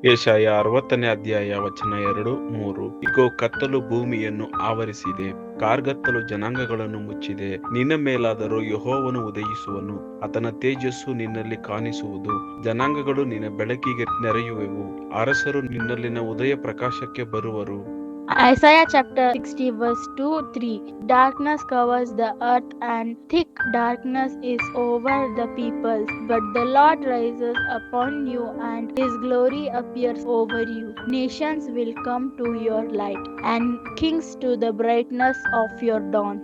ಯೆಶಾಯ 60ನೇ ಅಧ್ಯಾಯ ವಚನ 2, 3. ಇಗೋ, ಕತ್ತಲು ಭೂಮಿಯನ್ನು ಆವರಿಸಿದೆ, ಕಾರ್ಗತ್ತಲು ಜನಾಂಗಗಳನ್ನು ಮುಚ್ಚಿದೆ. ನಿನ್ನ ಮೇಲಾದರೂ ಯೆಹೋವನು ಉದಯಿಸುವನು, ಆತನ ತೇಜಸ್ಸು ನಿನ್ನಲ್ಲಿ ಕಾಣಿಸುವುದು. ಜನಾಂಗಗಳು ನಿನ್ನ ಬೆಳಕಿಗೆ ನೆರೆಯುವೆವು, ಅರಸರು ನಿನ್ನಲ್ಲಿನ ಉದಯ ಪ್ರಕಾಶಕ್ಕೆ ಬರುವರು. Isaiah chapter 60 verse 2-3. Darkness covers the earth and thick darkness is over the peoples, but the Lord rises upon you and his glory appears over you. Nations will come to your light and kings to the brightness of your dawn.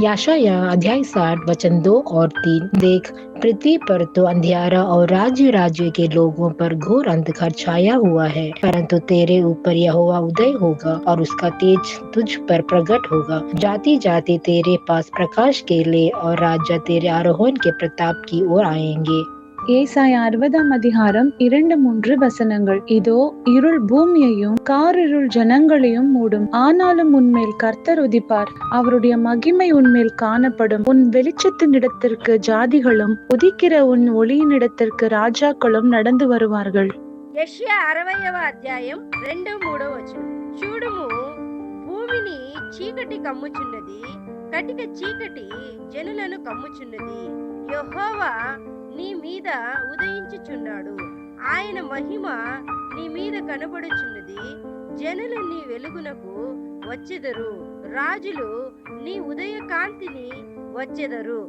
यशाया अध्याय 60 वचन 2 और 3। देख, पृथ्वी पर तो अंधियारा और राज्य राज्य के लोगों पर घोर अंधकार छाया हुआ है, परंतु तेरे ऊपर यहोवा उदय होगा और उसका तेज तुझ पर प्रकट होगा। जाति जाति तेरे पास प्रकाश के लिए और राज्य तेरे आरोहण के प्रताप की ओर आएंगे। ஏசாயா 60ஆம் அதிகாரம் 2-3 வசனங்கள். இதோ, இருள் பூமியையும் காரிருள் ஜனங்களையும் மூடும், ஆனாலும் உன்மேல் கர்த்தர் உதிப்பார், அவருடைய மகிமை உன்மேல் காணப்படும். உன் வெளிச்சத்தினிடத்திற்கு ஜாதிகளும் உதிக்கிற உன் ஒளியினிடத்திற்கு ராஜாக்களும் நடந்து வருவார்கள். యెషయా 60వ అధ్యాయం 2-3 వచనం. చూడుము, భూమిని చీకటి కమ్ముచున్నది, కటిక చీకటి జనులను కమ్ముచున్నది. యెహోవా నీ మీద ఉదయించుచున్నాడు, ఆయన మహిమ నీ మీద కనబడుచున్నది. జనులు నీ వెలుగునకు వచ్చెదరు, రాజులు నీ ఉదయ కాంతిని వచ్చెదరు.